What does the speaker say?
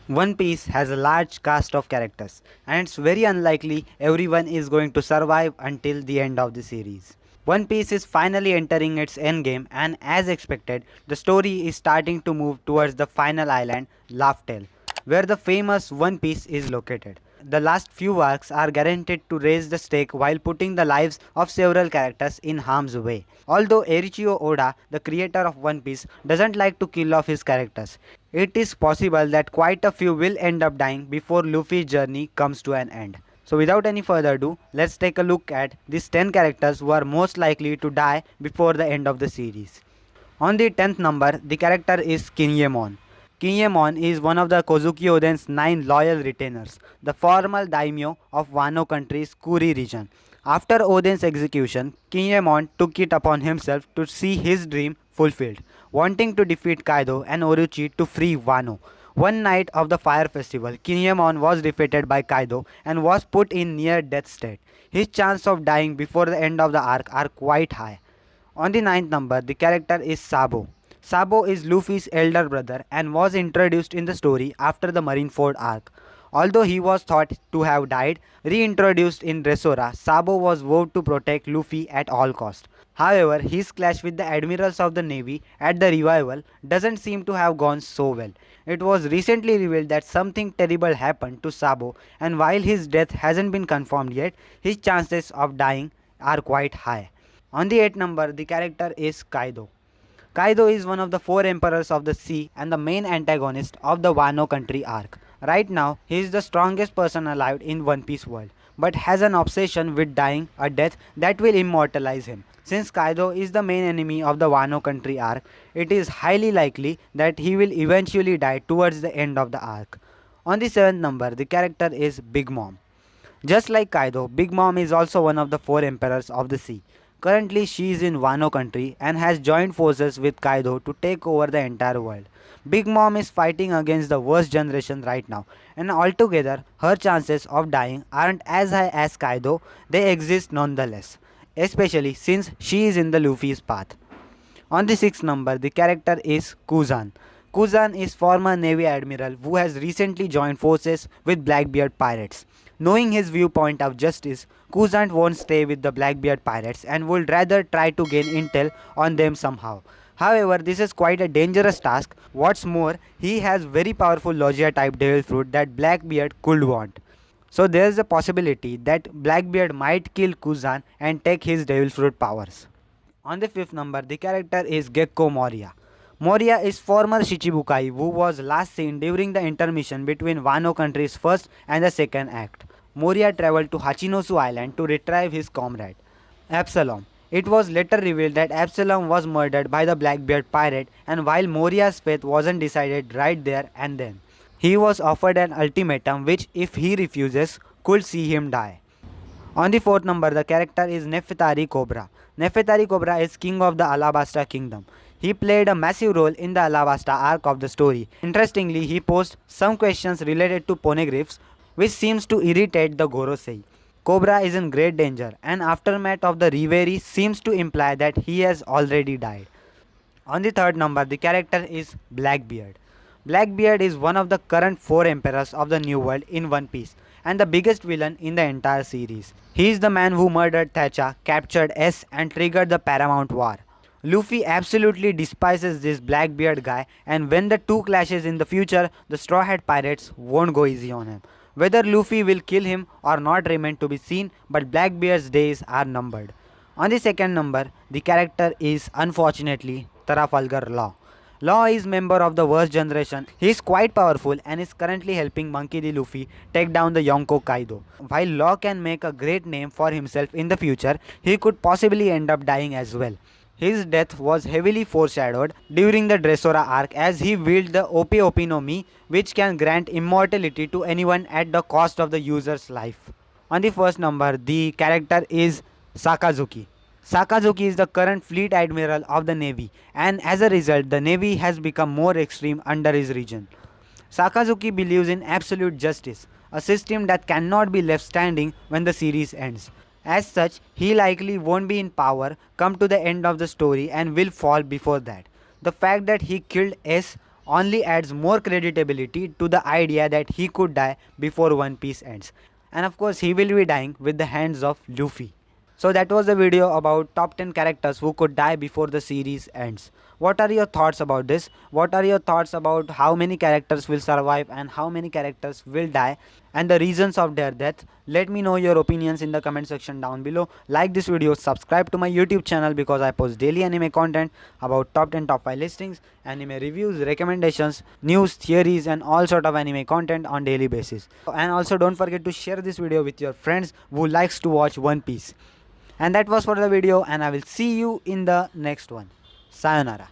One Piece has a large cast of characters, and it's very unlikely everyone is going to survive until the end of the series. One Piece is finally entering its endgame, and as expected, the story is starting to move towards the final island, Laugh Tale, where the famous One Piece is located. The last few arcs are guaranteed to raise the stake while putting the lives of several characters in harm's way. Although Eiichiro Oda, the creator of One Piece, doesn't like to kill off his characters, it is possible that quite a few will end up dying before Luffy's journey comes to an end. So without any further ado, let's take a look at these 10 characters who are most likely to die before the end of the series. On the 10th number, the character is Kinemon. Kinemon is one of the Kozuki Oden's 9 loyal retainers, the former daimyo of Wano country's Kuri region. After Oden's execution, Kinemon took it upon himself to see his dream fulfilled, wanting to defeat Kaido and Orochi to free Wano. One night of the fire festival, Kinemon was defeated by Kaido and was put in near death state. His chance of dying before the end of the arc are quite high. On the ninth number, the character is Sabo. Sabo is Luffy's elder brother and was introduced in the story after the Marineford arc. Although he was thought to have died, reintroduced in Dressrosa, Sabo was vowed to protect Luffy at all cost. However, his clash with the admirals of the navy at the revival doesn't seem to have gone so well. It was recently revealed that something terrible happened to Sabo, and while his death hasn't been confirmed yet, his chances of dying are quite high. On the 8th number, the character is Kaido. Kaido is one of the 4 emperors of the sea and the main antagonist of the Wano country arc. Right now, he is the strongest person alive in One Piece world, but has an obsession with dying a death that will immortalize him. Since Kaido is the main enemy of the Wano country arc, it is highly likely that he will eventually die towards the end of the arc. On the 7th number, the character is Big Mom. Just like Kaido, Big Mom is also one of the 4 emperors of the sea. Currently, she is in Wano country and has joined forces with Kaido to take over the entire world. Big Mom is fighting against the worst generation right now, and altogether, her chances of dying aren't as high as Kaido, they exist nonetheless, especially since she is in the Luffy's path. On the 6th number, the character is Kuzan. Kuzan is former Navy admiral who has recently joined forces with Blackbeard pirates. Knowing his viewpoint of justice, Kuzan won't stay with the Blackbeard pirates and would rather try to gain intel on them somehow. However, this is quite a dangerous task. What's more, he has very powerful Logia type devil fruit that Blackbeard could want. So there is a possibility that Blackbeard might kill Kuzan and take his devil fruit powers. On the 5th number, the character is Gekko Moria. Moria is former Shichibukai who was last seen during the intermission between Wano country's first and the second act. Moria traveled to Hachinosu Island to retrieve his comrade, Absalom. It was later revealed that Absalom was murdered by the Blackbeard pirate, and while Moria's fate wasn't decided right there and then, he was offered an ultimatum which, if he refuses, could see him die. On the 4th number, the character is Nefertari Cobra. Nefertari Cobra is king of the Alabasta kingdom. He played a massive role in the Alabasta arc of the story. Interestingly, he posed some questions related to poneglyphs, which seems to irritate the Gorosei. Cobra is in great danger, and aftermath of the reverie seems to imply that he has already died. On the 3rd number, the character is Blackbeard. Blackbeard is one of the current 4 emperors of the New World in One Piece and the biggest villain in the entire series. He is the man who murdered Thatcher, captured S, and triggered the Paramount War. Luffy absolutely despises this Blackbeard guy, and when the two clashes in the future, the Straw Hat Pirates won't go easy on him. Whether Luffy will kill him or not remains to be seen, but Blackbeard's days are numbered. On the 2nd number, the character is unfortunately Trafalgar Law. Law is member of the worst generation. He is quite powerful and is currently helping Monkey D. Luffy take down the Yonko Kaido. While Law can make a great name for himself in the future, he could possibly end up dying as well. His death was heavily foreshadowed during the Dressrosa arc as he wielded the Ope Ope no Mi, which can grant immortality to anyone at the cost of the user's life. On the 1st number, the character is Sakazuki. Sakazuki is the current fleet admiral of the navy, and as a result, the navy has become more extreme under his region. Sakazuki believes in absolute justice, a system that cannot be left standing when the series ends. As such, he likely won't be in power come to the end of the story and will fall before that. The fact that he killed S only adds more creditability to the idea that he could die before One Piece ends. And of course, he will be dying with the hands of Luffy. So that was the video about top 10 characters who could die before the series ends. What are your thoughts about this? What are your thoughts about how many characters will survive and how many characters will die and the reasons of their death? Let me know your opinions in the comment section down below. Like this video, subscribe to my YouTube channel because I post daily anime content about top 10 top 5 listings, anime reviews, recommendations, news, theories and all sort of anime content on daily basis. And also don't forget to share this video with your friends who likes to watch One Piece. And that was for the video, and I will see you in the next one. Sayonara.